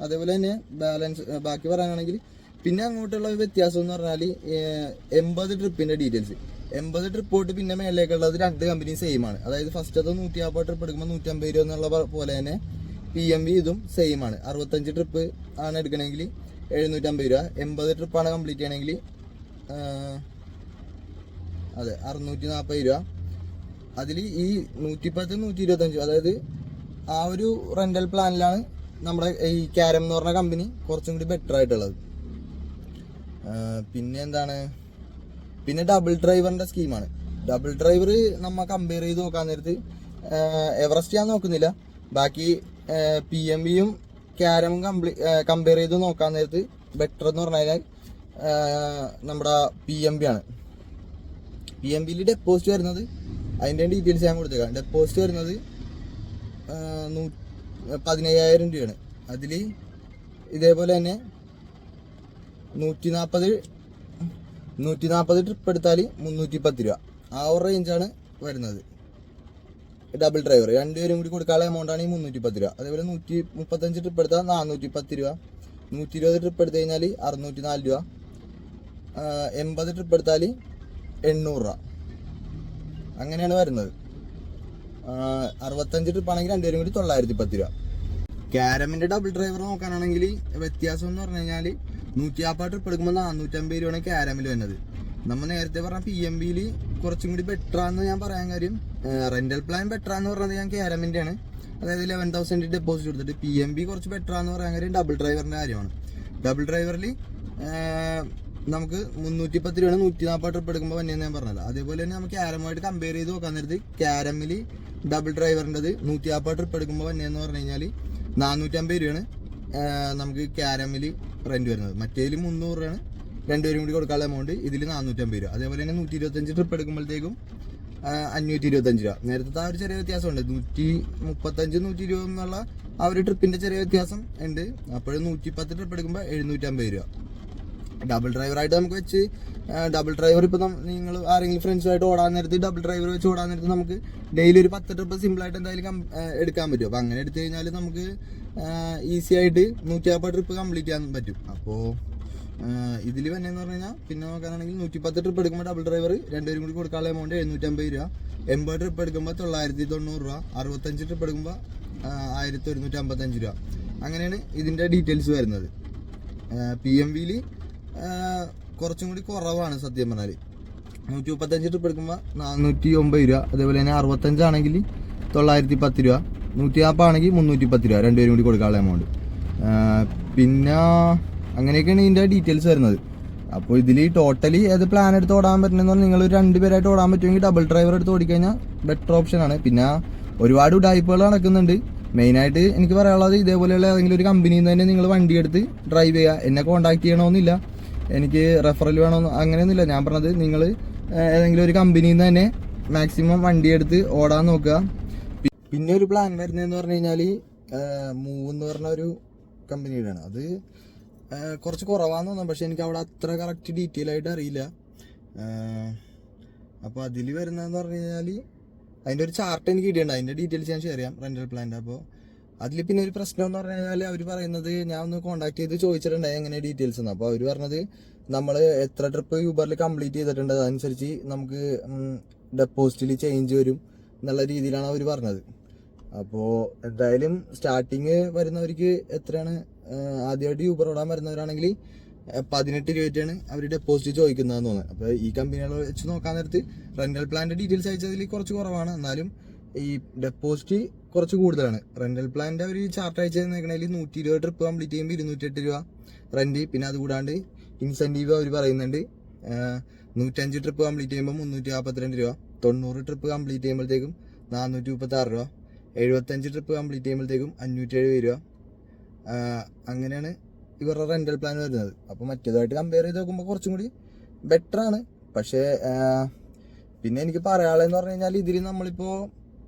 അതേപോലെ തന്നെ ബാലൻസ് ബാക്കി പറയാനാണെങ്കിൽ പിന്നെ അങ്ങോട്ടുള്ള വ്യത്യാസം എന്ന് പറഞ്ഞാൽ 80 ട്രിപ്പിൻ്റെ ഡീറ്റെയിൽസ്. 80 ട്രിപ്പ് പോയിട്ട് പിന്നെ മേലേക്കുള്ളത് 2 കമ്പനി സെയിം ആണ്. അതായത് ഫസ്റ്റത്തെ 150 ട്രിപ്പ് എടുക്കുമ്പോൾ 150 രൂപ എന്നുള്ള പോലെ തന്നെ PMV ഇതും സെയിം ആണ്. 65 ട്രിപ്പ് ആണ് എടുക്കണമെങ്കിൽ 750 രൂപ. 80 ട്രിപ്പാണ് കംപ്ലീറ്റ് ചെയ്യണമെങ്കിൽ അതെ 640 രൂപ. അതിൽ ഈ 110 125 അതായത് ആ ഒരു റെൻ്റൽ പ്ലാനിലാണ് നമ്മുടെ ഈ കാരം എന്ന് പറഞ്ഞ കമ്പനി കുറച്ചും കൂടി ബെറ്റർ ആയിട്ടുള്ളത്. പിന്നെ എന്താണ്, പിന്നെ ഡബിൾ ഡ്രൈവറിൻ്റെ സ്കീമാണ്. ഡബിൾ ഡ്രൈവർ നമ്മൾ കമ്പയർ ചെയ്ത് നോക്കാൻ നേരത്ത് എവറസ്റ്റ് ഞാൻ നോക്കുന്നില്ല, ബാക്കി PMVയും കാരമും കമ്പയർ ചെയ്ത് നോക്കാൻ നേരത്ത് ബെറ്റർ എന്ന് പറഞ്ഞു കഴിഞ്ഞാൽ നമ്മുടെ PMV ആണ്. PMVയിൽ ഡെപ്പോസിറ്റ് വരുന്നത് അതിൻ്റെ ഡീറ്റെയിൽസ് ഞാൻ കൊടുത്തേക്കാം. ഡെപ്പോസിറ്റ് വരുന്നത് 15,000 രൂപയാണ്. അതിൽ ഇതേപോലെ തന്നെ 140 ട്രിപ്പ് എടുത്താൽ 310 രൂപ ആ ഒരു റേഞ്ചാണ് വരുന്നത്. ഡബിൾ ഡ്രൈവർ രണ്ടുപേരും കൂടി കൊടുക്കാനുള്ള എമൗണ്ടാണ് ഈ 310 രൂപ. അതേപോലെ 135 ട്രിപ്പ് എടുത്താൽ 410 രൂപ. 120 ട്രിപ്പ് എടുത്തു കഴിഞ്ഞാൽ 604 രൂപ. 80 ട്രിപ്പ് എടുത്താൽ 800 രൂപ. അങ്ങനെയാണ് വരുന്നത്. 65 ട്രിപ്പ് ആണെങ്കിൽ രണ്ടുപേരും കൂടി 910 രൂപ. കാരമിൻ്റെ ഡബിൾ ഡ്രൈവർ നോക്കാനാണെങ്കിൽ വ്യത്യാസം എന്ന് പറഞ്ഞു കഴിഞ്ഞാൽ 150 ട്രിപ്പ് എടുക്കുമ്പോൾ 450 രൂപയാണ് കാരമിൽ വരുന്നത്. നമ്മൾ നേരത്തെ പറഞ്ഞ PMVയിൽ കുറച്ചും കൂടി ബെറ്ററാന്ന് ഞാൻ പറയാൻ കാര്യം റെൻ്റൽ പ്ലാൻ ബെറ്ററാന്ന് പറഞ്ഞത് ഞാൻ കാരമിൻ്റെ ആണ്. അതായത് 11,000 ഡെപ്പോസിറ്റ് കൊടുത്തിട്ട് PMV കുറച്ച് ബെറ്ററാന്ന് പറയാൻ കാര്യം ഡബിൾ ഡ്രൈവറിൻ്റെ കാര്യമാണ്. ഡബിൾ ഡ്രൈവറിൽ നമുക്ക് 310 രൂപയാണ് 140 ട്രിപ്പ് എടുക്കുമ്പോൾ വന്നെന്ന് ഞാൻ പറഞ്ഞത്. അതേപോലെ തന്നെ നമുക്ക് കാരമുമായിട്ട് കമ്പയർ ചെയ്ത് നോക്കാൻ നേരത്ത് കാരമിൽ ഡബിൾ ഡ്രൈവറിൻ്റെത് 150 ട്രിപ്പ് എടുക്കുമ്പോൾ വന്നെന്ന് പറഞ്ഞു കഴിഞ്ഞാൽ 450 രൂപയാണ് നമുക്ക് കാരമിൽ റെൻറ്റ് വരുന്നത്. മറ്റേതിൽ 300 രൂപയാണ് രണ്ടുപേരും കൂടി കൊടുക്കാനുള്ള എമൗണ്ട്. ഇതിൽ 450 രൂപ. അതേപോലെ തന്നെ 125 ട്രിപ്പ് എടുക്കുമ്പോഴത്തേക്കും 525 രൂപ. നേരത്തെ ആ ഒരു ചെറിയ വ്യത്യാസമുണ്ട്. 135 120 എന്നുള്ള ആ ഒരു ട്രിപ്പിൻ്റെ ചെറിയ വ്യത്യാസം ഉണ്ട്. അപ്പോഴും 110 ട്രിപ്പ് എടുക്കുമ്പോൾ 750 രൂപ. ഡബിൾ ഡ്രൈവറായിട്ട് നമുക്ക് വെച്ച് ഡബിൾ ഡ്രൈവർ ഇപ്പോൾ നിങ്ങൾ ആരെങ്കിലും ഫ്രണ്ട്സുമായിട്ട് ഓടാൻ നേരത്ത് ഡബിൾ ഡ്രൈവർ വെച്ച് ഓടാൻ നേരത്ത് നമുക്ക് ഡെയിലി ഒരു 10 ട്രിപ്പ് സിമ്പിളായിട്ട് എന്തായാലും എടുക്കാൻ പറ്റും. അപ്പോൾ അങ്ങനെ എടുത്തു കഴിഞ്ഞാൽ നമുക്ക് ഈസി ആയിട്ട് 150 ട്രിപ്പ് കംപ്ലീറ്റ് ചെയ്യാൻ പറ്റും. അപ്പോൾ ഇതിൽ തന്നെ എന്ന് പറഞ്ഞു കഴിഞ്ഞാൽ പിന്നെ നോക്കാനാണെങ്കിൽ 110 ട്രിപ്പ് എടുക്കുമ്പോൾ ഡബിൾ ഡ്രൈവർ രണ്ടുപേരും കൂടി കൊടുക്കാനുള്ള എമൗണ്ട് 750 രൂപ. 80 ട്രിപ്പ് എടുക്കുമ്പോൾ 990 രൂപ. 65 ട്രിപ്പ് എടുക്കുമ്പോൾ 1155 രൂപ. അങ്ങനെയാണ് ഇതിൻ്റെ ഡീറ്റെയിൽസ് വരുന്നത്. PMVയിൽ കുറച്ചും കൂടി കുറവാണ് സത്യം പറഞ്ഞാൽ. 135 ട്രിപ്പ് എടുക്കുമ്പോൾ 409 രൂപ. അതേപോലെ തന്നെ 65 ആണെങ്കിൽ 910 രൂപ. 150 ആണെങ്കിൽ 310 രൂപ രണ്ടുപേരും കൂടി കൊടുക്കാനുള്ള എമൗണ്ട്. പിന്നെ അങ്ങനെയൊക്കെയാണ് ഇതിൻ്റെ ഡീറ്റെയിൽസ് വരുന്നത്. അപ്പോൾ ഇതിൽ ടോട്ടലി ഏത് പ്ലാൻ എടുത്ത് ഓടാൻ പറ്റുന്നതെന്ന് പറഞ്ഞാൽ നിങ്ങൾ 2 പേരായിട്ട് ഓടാൻ പറ്റുമെങ്കിൽ ഡബിൾ ഡ്രൈവർ എടുത്ത് ഓടിക്കഴിഞ്ഞാൽ ബെറ്റർ ഓപ്ഷനാണ്. പിന്നെ ഒരുപാട് ഉടായ്പകൾ നടക്കുന്നുണ്ട്. മെയിനായിട്ട് എനിക്ക് പറയാനുള്ളത് ഇതേപോലെയുള്ള ഏതെങ്കിലും ഒരു കമ്പനിയിൽ നിന്ന് തന്നെ നിങ്ങൾ വണ്ടി എടുത്ത് ഡ്രൈവ് ചെയ്യുക. എന്നെ കോൺടാക്ട് ചെയ്യണമെന്നില്ല, എനിക്ക് റെഫറൽ വേണമെന്ന് അങ്ങനെയൊന്നുമില്ല. ഞാൻ പറഞ്ഞത് നിങ്ങൾ ഏതെങ്കിലും ഒരു കമ്പനിയിൽ നിന്ന് തന്നെ മാക്സിമം വണ്ടി എടുത്ത് ഓടാൻ നോക്കുക. പിന്നെ ഒരു പ്ലാൻ വരുന്നതെന്ന് പറഞ്ഞു കഴിഞ്ഞാൽ മൂവ് എന്ന് പറഞ്ഞ ഒരു കമ്പനിയുടെയാണ്. അത് കുറച്ച് കുറവാന്ന് തോന്നുന്നു, പക്ഷെ എനിക്ക് അവിടെ അത്ര കറക്റ്റ് ഡീറ്റെയിൽ ആയിട്ട് അറിയില്ല. അപ്പോൾ അതിൽ വരുന്നതെന്ന് പറഞ്ഞു കഴിഞ്ഞാൽ അതിൻ്റെ ഒരു ചാർട്ട് എനിക്ക് കിട്ടിയിട്ടുണ്ട്. അതിൻ്റെ ഡീറ്റെയിൽസ് ഞാൻ ഷെയർ ചെയ്യാം റെൻ്റൽ പ്ലാൻ്റെ. അപ്പോൾ അതിൽ പിന്നെ ഒരു പ്രശ്നം എന്ന് പറഞ്ഞു കഴിഞ്ഞാൽ അവർ പറയുന്നത് ഞാൻ ഒന്ന് കോൺടാക്ട് ചെയ്ത് ചോദിച്ചിട്ടുണ്ടായി എങ്ങനെ ഡീറ്റെയിൽസ് എന്ന്. അപ്പോൾ അവർ പറഞ്ഞത് നമ്മൾ എത്ര ട്രിപ്പ് യൂബറിൽ കംപ്ലീറ്റ് ചെയ്തിട്ടുണ്ട് അതനുസരിച്ച് നമുക്ക് ഡെപ്പോസിറ്റിൽ ചേഞ്ച് വരും എന്നുള്ള രീതിയിലാണ് അവർ പറഞ്ഞത്. അപ്പോൾ എന്തായാലും സ്റ്റാർട്ടിങ് വരുന്നവർക്ക് എത്രയാണ്, ആദ്യമായിട്ട് യൂബർ ഓടാൻ വരുന്നവരാണെങ്കിൽ 18 രൂപയാണ് അവർ ഡെപ്പോസിറ്റ് ചോദിക്കുന്നതെന്ന് തോന്നുന്നത്. അപ്പോൾ ഈ കമ്പനികൾ വെച്ച് നോക്കാൻ നേരത്ത് റെന്റൽ പ്ലാന്റെ ഡീറ്റെയിൽസ് അയച്ചതിൽ കുറച്ച് കുറവാണ്, എന്നാലും ഈ ഡെപ്പോസിറ്റ് കുറച്ച് കൂടുതലാണ്. റെന്റൽ പ്ലാന്റെ അവർ ചാർട്ട് അയച്ചു തന്നേക്കണേൽ 120 ട്രിപ്പ് കംപ്ലീറ്റ് ചെയ്യുമ്പോൾ 208 രൂപ റെന്റ്. പിന്നെ അതുകൂടാണ്ട് ഇൻസെന്റീവ് അവർ പറയുന്നുണ്ട് 105 ട്രിപ്പ് കംപ്ലീറ്റ് ചെയ്യുമ്പോൾ 342 രൂപ, 90 ട്രിപ്പ് കംപ്ലീറ്റ് ചെയ്യുമ്പോഴത്തേക്കും 436 രൂപ, 75 ട്രിപ്പ് കംപ്ലീറ്റ് ചെയ്യുമ്പോഴത്തേക്കും 570 രൂപ. അങ്ങനെയാണ് ഇവരുടെ റെന്റൽ പ്ലാൻ വരുന്നത്. അപ്പോൾ മറ്റേതായിട്ട് കമ്പയർ ചെയ്ത് നോക്കുമ്പോൾ കുറച്ചും കൂടി ബെറ്റർ ആണ്. പക്ഷേ പിന്നെ എനിക്ക് പറയാനുള്ളതെന്ന് പറഞ്ഞു കഴിഞ്ഞാൽ ഇതിൽ നമ്മളിപ്പോൾ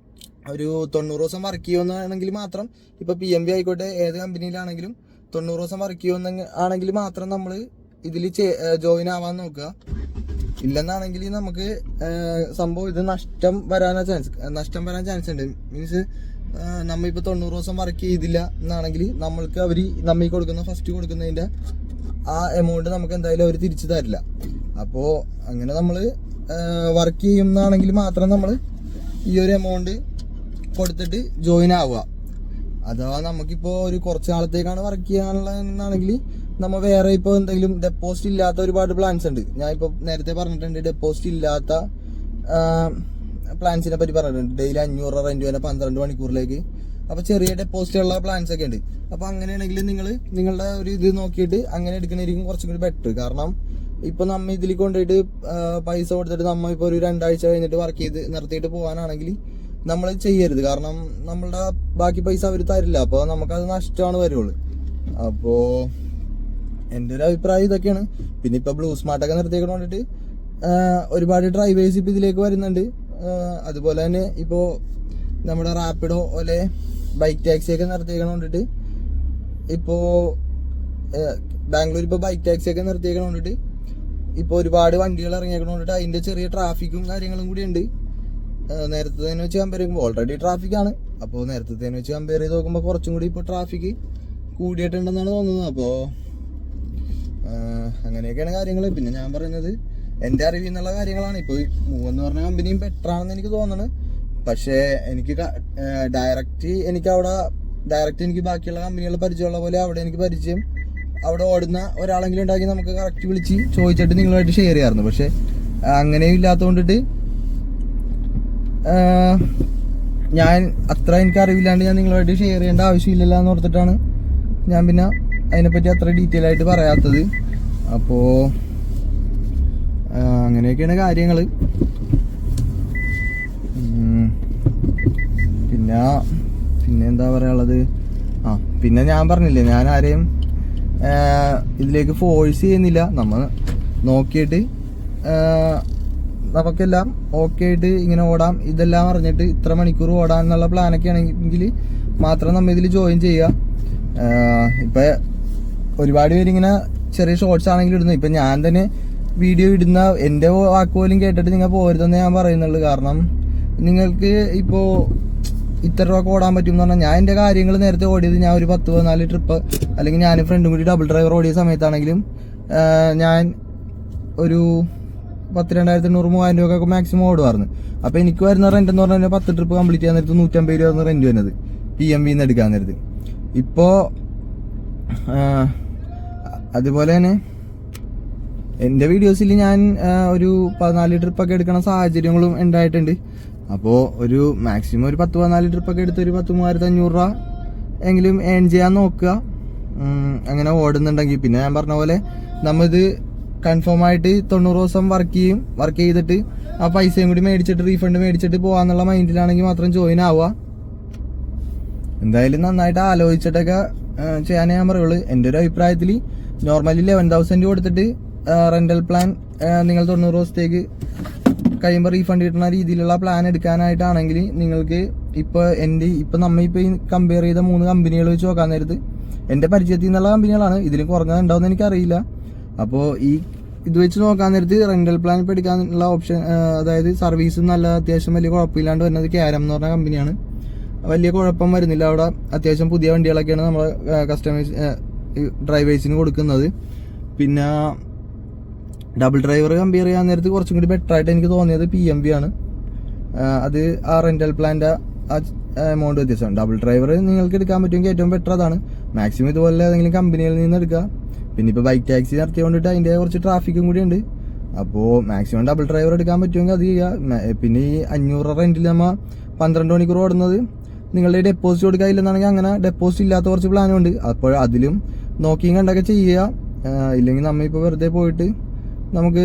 ഒരു 90 ദിവസം വർക്ക് ചെയ്യുമെന്നാണെങ്കിൽ മാത്രം, ഇപ്പോൾ PMB ആയിക്കോട്ടെ ഏത് കമ്പനിയിലാണെങ്കിലും 90 ദിവസം വർക്ക് ചെയ്യുന്ന ആണെങ്കിൽ മാത്രം നമ്മൾ ഇതിൽ ജോയിൻ ആവാൻ നോക്കുക. ഇല്ലെന്നാണെങ്കിൽ നമുക്ക് സംഭവം ഇത് നഷ്ടം വരാൻ ചാൻസ് ഉണ്ട്. മീൻസ് നമ്മളിപ്പോൾ 90 ദിവസം വർക്ക് ചെയ്തില്ല എന്നാണെങ്കിൽ നമ്മൾക്ക് അവർ നമ്മി കൊടുക്കുന്ന ഫസ്റ്റ് കൊടുക്കുന്നതിൻ്റെ ആ എമൗണ്ട് നമുക്ക് എന്തായാലും അവർ തിരിച്ചു തരില്ല. അപ്പോൾ അങ്ങനെ നമ്മൾ വർക്ക് ചെയ്യുന്നതാണെങ്കിൽ മാത്രം നമ്മൾ ഈ ഒരു എമൗണ്ട് കൊടുത്തിട്ട് ജോയിൻ ആവുക. അഥവാ നമുക്കിപ്പോൾ ഒരു കുറച്ച് നാളത്തേക്കാണ് വർക്ക് ചെയ്യാനുള്ളതെന്നാണെങ്കിൽ നമ്മൾ വേറെ ഇപ്പോൾ എന്തെങ്കിലും ഡെപ്പോസിറ്റ് ഇല്ലാത്ത ഒരുപാട് പ്ലാൻസ് ഉണ്ട്. ഞാൻ ഇപ്പോൾ നേരത്തെ പറഞ്ഞിട്ടുണ്ട് ഡെപ്പോസിറ്റ് ഇല്ലാത്ത പ്ലാൻസിനെ പറ്റി പറഞ്ഞിട്ടുണ്ട്. ഡെയിലി 500 രൂപ റെന്റ് വരുന്ന 12 മണിക്കൂറിലേക്ക്. അപ്പോൾ ചെറിയ ഡെപ്പോസിറ്റ് ഉള്ള പ്ലാൻസ് ഒക്കെ ഉണ്ട്. അപ്പോൾ അങ്ങനെയാണെങ്കിൽ നിങ്ങൾ നിങ്ങളുടെ ഒരു ഇത് നോക്കിയിട്ട് അങ്ങനെ എടുക്കണമായിരിക്കും കുറച്ചും കൂടി ബെറ്റർ. കാരണം ഇപ്പോൾ നമ്മൾ ഇതിൽ കൊണ്ടുപോയിട്ട് പൈസ കൊടുത്തിട്ട് നമ്മൾ ഇപ്പോൾ ഒരു 2 ആഴ്ച കഴിഞ്ഞിട്ട് വർക്ക് ചെയ്ത് നിർത്തിയിട്ട് പോകാനാണെങ്കിൽ നമ്മൾ ചെയ്യരുത്. കാരണം നമ്മളുടെ ബാക്കി പൈസ അവർ തരില്ല, അപ്പോൾ നമുക്കത് നഷ്ടമാണ് വരുള്ളൂ. അപ്പോൾ എൻ്റെ ഒരു അഭിപ്രായം ഇതൊക്കെയാണ്. പിന്നെ ഇപ്പോൾ ബ്ലൂ സ്മാർട്ടൊക്കെ നിർത്തിയേക്കണ കൊണ്ടിട്ട് ഒരുപാട് ഡ്രൈവേഴ്സ് ഇപ്പോൾ ഇതിലേക്ക് വരുന്നുണ്ട്. അതുപോലെ തന്നെ ഇപ്പോൾ നമ്മുടെ റാപ്പിഡോ പോലെ ബൈക്ക് ടാക്സിയൊക്കെ നിർത്തിയേക്കണ കൊണ്ടിട്ട് ഇപ്പോൾ ബാംഗ്ലൂർ ഇപ്പോൾ ബൈക്ക് ടാക്സിയൊക്കെ നിർത്തിയേക്കണ കൊണ്ടിട്ട് ഇപ്പോൾ ഒരുപാട് വണ്ടികൾ ഇറങ്ങിയേക്കണ കൊണ്ടിട്ട് അതിൻ്റെ ചെറിയ ട്രാഫിക്കും കാര്യങ്ങളും കൂടി ഉണ്ട്. നേരത്തെ വെച്ച് കമ്പയർ ചെയ്യുമ്പോൾ ഓൾറെഡി ട്രാഫിക്കാണ്. അപ്പോൾ നേരത്തെ വെച്ച് കമ്പയർ ചെയ്ത് നോക്കുമ്പോൾ കുറച്ചും കൂടി ഇപ്പോൾ ട്രാഫിക് കൂടിയിട്ടുണ്ടെന്നാണ് തോന്നുന്നത്. അപ്പോൾ അങ്ങനെയൊക്കെയാണ് കാര്യങ്ങൾ. പിന്നെ ഞാൻ പറയുന്നത് എൻ്റെ അറിവിൽ നിന്നുള്ള കാര്യങ്ങളാണ്. ഇപ്പോൾ മൂവ് എന്ന് പറഞ്ഞ കമ്പനിയും ബെറ്റർ ആണെന്ന് എനിക്ക് തോന്നുന്നു. പക്ഷേ എനിക്ക് ഡയറക്റ്റ് എനിക്ക് ബാക്കിയുള്ള കമ്പനികൾ പരിചയമുള്ള പോലെ അവിടെ എനിക്ക് പരിചയം അവിടെ ഓടുന്ന ഒരാളെങ്കിലും ഉണ്ടാക്കി നമുക്ക് കറക്റ്റ് വിളിച്ച് ചോദിച്ചിട്ട് നിങ്ങളുമായിട്ട് ഷെയർ ചെയ്യാറുണ്ട്. പക്ഷെ അങ്ങനെയും ഇല്ലാത്തതുകൊണ്ടിട്ട് ഞാൻ അത്ര എനിക്ക് അറിവില്ലാണ്ട് ഞാൻ നിങ്ങളുമായിട്ട് ഷെയർ ചെയ്യേണ്ട ആവശ്യമില്ലല്ലോ എന്ന് ഓർത്തിട്ടാണ് ഞാൻ പിന്നെ അതിനെപ്പറ്റി അത്ര ഡീറ്റെയിൽ ആയിട്ട് പറയാത്തത്. അപ്പോൾ അങ്ങനെയൊക്കെയാണ് കാര്യങ്ങൾ. പിന്നെ എന്താ പറയാനുള്ളത്, പിന്നെ ഞാൻ പറഞ്ഞില്ലേ, ഞാൻ ആരെയും ഇതിലേക്ക് ഫോഴ്സ് ചെയ്യുന്നില്ല. നമ്മൾ നോക്കിയിട്ട് നമുക്കെല്ലാം ഓക്കെ ആയിട്ട് ഇങ്ങനെ ഓടാം, ഇതെല്ലാം അറിഞ്ഞിട്ട് ഇത്ര മണിക്കൂർ ഓടാം എന്നുള്ള പ്ലാനൊക്കെ ആണെങ്കിൽ മാത്രം നമ്മൾ ഇതിൽ ജോയിൻ ചെയ്യുക. ഇപ്പം ഒരുപാട് പേരിങ്ങനെ ചെറിയ ഷോർട്സ് ആണെങ്കിലും ഇടുന്നു. ഇപ്പം ഞാൻ തന്നെ വീഡിയോ ഇടുന്ന എൻ്റെ വാക്ക് പോലും കേട്ടിട്ട് നിങ്ങൾ പോരുതെന്ന് ഞാൻ പറയുന്നുള്ളൂ. കാരണം നിങ്ങൾക്ക് ഇപ്പോൾ ഇത്ര രൂപ ഓടാൻ പറ്റും എന്ന് പറഞ്ഞാൽ, ഞാൻ എൻ്റെ കാര്യങ്ങൾ നേരത്തെ ഓടിയത് ഞാൻ ഒരു 10-14 ട്രിപ്പ് അല്ലെങ്കിൽ ഞാൻ ഫ്രണ്ടും കൂടി ഡബിൾ ഡ്രൈവർ ഓടിയ സമയത്താണെങ്കിലും ഞാൻ ഒരു 10,200-3,000 രൂപയൊക്കെ മാക്സിമം ഓടുമായിരുന്നു. അപ്പോൾ എനിക്ക് വരുന്ന റെന്റ് എന്ന് പറഞ്ഞാൽ 10 ട്രിപ്പ് കംപ്ലീറ്റ് ചെയ്യാൻ നേരത്ത് 150 രൂപ റെന്റ് വരുന്നത് PMBന്ന് എടുക്കാൻ നേരത്ത്. ഇപ്പോൾ അതുപോലെ തന്നെ എൻ്റെ വീഡിയോസിൽ ഞാൻ ഒരു 14 ട്രിപ്പൊക്കെ എടുക്കണ സാഹചര്യങ്ങളും ഉണ്ടായിട്ടുണ്ട്. അപ്പോൾ ഒരു മാക്സിമം ഒരു 10-14 ട്രിപ്പൊക്കെ എടുത്ത് ഒരു 10,300 രൂപ എങ്കിലും ഏൺ ചെയ്യാൻ നോക്കുക അങ്ങനെ ഓടുന്നുണ്ടെങ്കിൽ. പിന്നെ ഞാൻ പറഞ്ഞ പോലെ നമ്മളിത് കൺഫേം ആയിട്ട് 90 ദിവസം വർക്ക് ചെയ്തിട്ട് ആ പൈസയും കൂടി മേടിച്ചിട്ട് റീഫണ്ട് മേടിച്ചിട്ട് പോകാന്നുള്ള മൈൻഡിലാണെങ്കിൽ മാത്രം ജോയിൻ ആവുക. എന്തായാലും നന്നായിട്ട് ആലോചിച്ചിട്ടൊക്കെ ചെയ്യാനേ ഞാൻ പറയുള്ളൂ. എൻ്റെ ഒരു അഭിപ്രായത്തിൽ നോർമലി 11,000 കൊടുത്തിട്ട് റെന്റൽ പ്ലാൻ നിങ്ങൾ 90 ദിവസത്തേക്ക് കഴിയുമ്പോൾ റീഫണ്ട് കിട്ടുന്ന രീതിയിലുള്ള പ്ലാൻ എടുക്കാനായിട്ടാണെങ്കിൽ നിങ്ങൾക്ക് ഇപ്പം നമ്മളിപ്പോൾ ഈ കമ്പയർ ചെയ്ത 3 കമ്പനികൾ വെച്ച് നോക്കാൻ നേരത്ത് എൻ്റെ പരിചയത്തിൽ നിന്നുള്ള കമ്പനികളാണ്. ഇതിലും കുറഞ്ഞതുണ്ടാവുമെന്ന് എനിക്കറിയില്ല. അപ്പോൾ ഇത് വെച്ച് നോക്കാൻ നേരത്ത് റെന്റൽ പ്ലാൻ ഇപ്പോൾ എടുക്കാനുള്ള ഓപ്ഷൻ, അതായത് സർവീസ് നല്ല അത്യാവശ്യം വലിയ കുഴപ്പമില്ലാണ്ട് വരുന്നത് ക്യാരം എന്ന് പറഞ്ഞ കമ്പനിയാണ്. വലിയ കുഴപ്പം വരുന്നില്ല. അവിടെ അത്യാവശ്യം പുതിയ വണ്ടികളൊക്കെയാണ് നമ്മൾ കസ്റ്റമേഴ്സ് ഡ്രൈവേഴ്സിന് കൊടുക്കുന്നത്. പിന്നെ ഡബിൾ ഡ്രൈവർ കമ്പയർ ചെയ്യാൻ നേരത്ത് കുറച്ചും കൂടി ബെറ്റർ ആയിട്ട് എനിക്ക് തോന്നിയത് PMV ആണ്. അത് ആ റെന്റൽ പ്ലാന്റെ ആ എമൗണ്ട് വ്യത്യാസമാണ്. ഡബിൾ ഡ്രൈവർ നിങ്ങൾക്ക് എടുക്കാൻ പറ്റുമെങ്കിൽ ഏറ്റവും ബെറ്റർ അതാണ്. മാക്സിമം ഇതുപോലെ ഏതെങ്കിലും കമ്പനിയിൽ നിന്ന് എടുക്കുക. പിന്നെ ഇപ്പോൾ ബൈക്ക് ടാക്സി നടത്തിയോണ്ടിട്ട് അതിൻ്റെ കുറച്ച് ട്രാഫിക്കും കൂടി ഉണ്ട്. അപ്പോൾ മാക്സിമം ഡബിൾ ഡ്രൈവർ എടുക്കാൻ പറ്റുമെങ്കിൽ അത് ചെയ്യുക. പിന്നെ ഈ 500 റെന്റിൽ നമ്മൾ 12 മണിക്കൂർ ഓടുന്നത് നിങ്ങളുടെ ഡെപ്പോസിറ്റ് കൊടുക്കാനില്ലെന്നാണെങ്കിൽ അങ്ങനെ ഡെപ്പോസിറ്റ് ഇല്ലാത്ത കുറച്ച് പ്ലാനും ഉണ്ട്. അപ്പോൾ അതിലും നോക്കിയും കണ്ടൊക്കെ ചെയ്യുക. ഇല്ലെങ്കിൽ നമ്മളിപ്പോൾ വെറുതെ പോയിട്ട് നമുക്ക്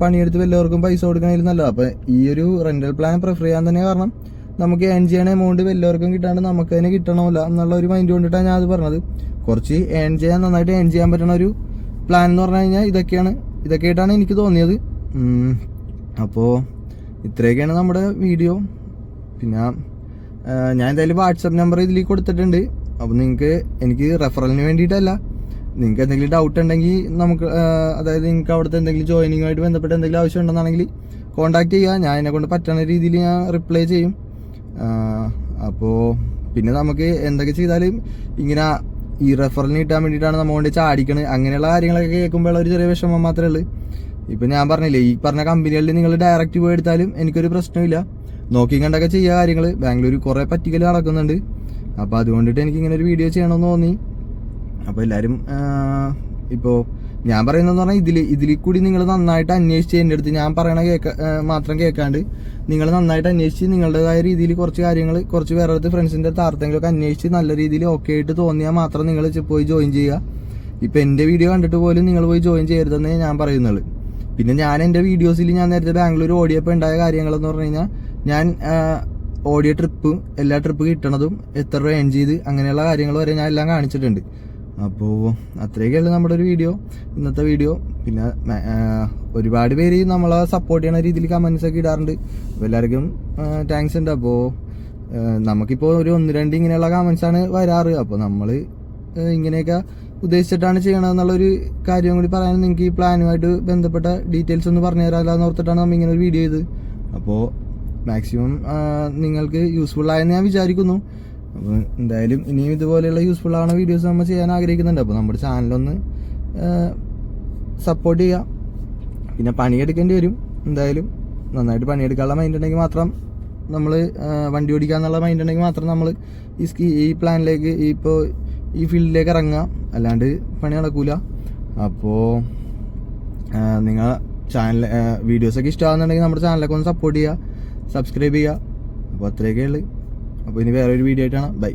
പണിയെടുത്ത് വല്ലവർക്കും പൈസ കൊടുക്കണമെങ്കിൽ നല്ലതാണ്. അപ്പോൾ ഈ ഒരു റെന്റൽ പ്ലാൻ പ്രിഫർ ചെയ്യാൻ തന്നെ കാരണം നമുക്ക് ഏൺ ചെയ്യണ എമൗണ്ട് വല്ലവർക്കും കിട്ടാണ്ട് നമുക്ക് അതിനെ കിട്ടണമല്ല എന്നുള്ള ഒരു മൈൻഡ് കൊണ്ടിട്ടാണ് ഞാൻ അത് പറഞ്ഞത്. കുറച്ച് നന്നായിട്ട് ഏൺ ചെയ്യാൻ പറ്റുന്ന ഒരു പ്ലാൻ എന്ന് പറഞ്ഞു കഴിഞ്ഞാൽ ഇതൊക്കെയായിട്ടാണ് എനിക്ക് തോന്നിയത്. അപ്പോൾ ഇത്രയൊക്കെയാണ് നമ്മുടെ വീഡിയോ. പിന്നെ ഞാൻ എന്തായാലും വാട്സപ്പ് നമ്പർ ഇതിൽ കൊടുത്തിട്ടുണ്ട്. അപ്പോൾ എനിക്ക് റെഫറലിന് വേണ്ടിയിട്ടല്ല, നിങ്ങൾക്ക് എന്തെങ്കിലും ഡൗട്ട് ഉണ്ടെങ്കിൽ നമുക്ക് അതായത് നിങ്ങൾക്ക് അവിടുത്തെ എന്തെങ്കിലും ജോയിനിങ്ങുമായിട്ട് ബന്ധപ്പെട്ട് എന്തെങ്കിലും ആവശ്യം ഉണ്ടെന്നാണെങ്കിൽ കോൺടാക്ട് ചെയ്യുക. ഞാൻ എന്നെ കൊണ്ട് പറ്റുന്ന രീതിയിൽ ഞാൻ റിപ്ലൈ ചെയ്യും. അപ്പോൾ പിന്നെ നമുക്ക് എന്തൊക്കെ ചെയ്താലും ഇങ്ങനെ ഈ റെഫറലിന് കിട്ടാൻ വേണ്ടിയിട്ടാണ് നമ്മൾ കൊണ്ട് ചാടിക്കണത്. അങ്ങനെയുള്ള കാര്യങ്ങളൊക്കെ കേൾക്കുമ്പോൾ ഒരു ചെറിയ വിഷമം മാത്രമേ ഉള്ളൂ. ഇപ്പം ഞാൻ പറഞ്ഞില്ലേ, ഈ പറഞ്ഞ കമ്പനികളിൽ നിങ്ങൾ ഡയറക്റ്റ് പോയി എടുത്താലും എനിക്കൊരു പ്രശ്നമില്ല. നോക്കി കണ്ടൊക്കെ ചെയ്യുക കാര്യങ്ങൾ. ബാംഗ്ലൂർ കുറേ പറ്റിക്കൽ നടക്കുന്നുണ്ട്. അപ്പോൾ അതുകൊണ്ടിട്ട് എനിക്ക് ഇങ്ങനെ ഒരു വീഡിയോ ചെയ്യണമെന്ന് തോന്നി. അപ്പോൾ എല്ലാവരും ഇപ്പോൾ ഞാൻ പറയുന്നതെന്ന് പറഞ്ഞാൽ ഇതിൽ കൂടി നിങ്ങൾ നന്നായിട്ട് അന്വേഷിച്ച് എൻ്റെ അടുത്ത് ഞാൻ പറയണ മാത്രം കേൾക്കാണ്ട് നിങ്ങൾ നന്നായിട്ട് അന്വേഷിച്ച് നിങ്ങളുടേതായ രീതിയിൽ കുറച്ച് കാര്യങ്ങൾ കുറച്ച് വേറെ അടുത്ത് ഫ്രണ്ട്സിൻ്റെ അടുത്ത് ആർക്കെങ്കിലുമൊക്കെ അന്വേഷിച്ച് നല്ല രീതിയിൽ ഓക്കെ ആയിട്ട് തോന്നിയാൽ മാത്രം നിങ്ങൾ പോയി ജോയിൻ ചെയ്യുക. ഇപ്പം എൻ്റെ വീഡിയോ കണ്ടിട്ട് പോലും നിങ്ങൾ പോയി ജോയിൻ ചെയ്യരുതെന്നേ ഞാൻ പറയുന്നുള്ളൂ. പിന്നെ ഞാൻ എൻ്റെ വീഡിയോസിൽ ഞാൻ നേരത്തെ ബാംഗ്ലൂർ ഓടിയപ്പോൾ ഉണ്ടായ കാര്യങ്ങളെന്ന് പറഞ്ഞു കഴിഞ്ഞാൽ ഞാൻ ഓടിയ എല്ലാ ട്രിപ്പ് കിട്ടണതും എത്ര രൂപ ഏൺ ചെയ്ത് അങ്ങനെയുള്ള കാര്യങ്ങൾ വരെ ഞാൻ എല്ലാം കാണിച്ചിട്ടുണ്ട്. അപ്പോൾ അത്രയൊക്കെയുള്ളൂ നമ്മുടെ ഒരു വീഡിയോ, ഇന്നത്തെ വീഡിയോ. പിന്നെ ഒരുപാട് പേര് നമ്മളെ സപ്പോർട്ട് ചെയ്യണ രീതിയിൽ കമൻസ് ഒക്കെ ഇടാറുണ്ട്. അപ്പോൾ എല്ലാവർക്കും താങ്ക്സ് ഉണ്ട്. അപ്പോൾ നമുക്കിപ്പോൾ ഒരു 1-2 ഇങ്ങനെയുള്ള കമൻസാണ് വരാറ്. അപ്പോൾ നമ്മൾ ഇങ്ങനെയൊക്കെ ഉദ്ദേശിച്ചിട്ടാണ് ചെയ്യണമെന്നുള്ളൊരു കാര്യം കൂടി പറയാൻ നിങ്ങൾക്ക് ഈ പ്ലാനുമായിട്ട് ബന്ധപ്പെട്ട ഡീറ്റെയിൽസ് ഒന്ന് പറഞ്ഞു തരാമെന്ന് ഓർത്തിട്ടാണ് നമ്മൾ ഇങ്ങനെ ഒരു വീഡിയോ ചെയ്ത്. അപ്പോൾ മാക്സിമം നിങ്ങൾക്ക് യൂസ്ഫുൾ ആയെന്ന് ഞാൻ വിചാരിക്കുന്നു. അപ്പോൾ എന്തായാലും ഇനിയും ഇതുപോലെയുള്ള യൂസ്ഫുൾ ആവുന്ന വീഡിയോസ് നമ്മൾ ചെയ്യാൻ ആഗ്രഹിക്കുന്നുണ്ട്. അപ്പോൾ നമ്മുടെ ചാനലൊന്ന് സപ്പോർട്ട് ചെയ്യുക. പിന്നെ പണിയെടുക്കേണ്ടി വരും എന്തായാലും. നന്നായിട്ട് പണിയെടുക്കാനുള്ള മൈൻഡ് ഉണ്ടെങ്കിൽ മാത്രം നമ്മൾ വണ്ടി ഓടിക്കാന്നുള്ള മൈൻഡ് ഉണ്ടെങ്കിൽ മാത്രം നമ്മൾ ഈ പ്ലാനിലേക്ക് ഇപ്പോൾ ഈ ഫീൽഡിലേക്ക് ഇറങ്ങുക. അല്ലാണ്ട് പണി നടക്കൂല. അപ്പോൾ നിങ്ങൾ വീഡിയോസൊക്കെ ഇഷ്ടമാകുന്നുണ്ടെങ്കിൽ നമ്മുടെ ചാനലൊക്കെ ഒന്ന് സപ്പോർട്ട് ചെയ്യുക, സബ്സ്ക്രൈബ് ചെയ്യുക. അപ്പോൾ അത്രയൊക്കെ ഉള്ളു. അപ്പോൾ ഇനി വേറൊരു വീഡിയോ ആയിട്ടാണ്. ബൈ.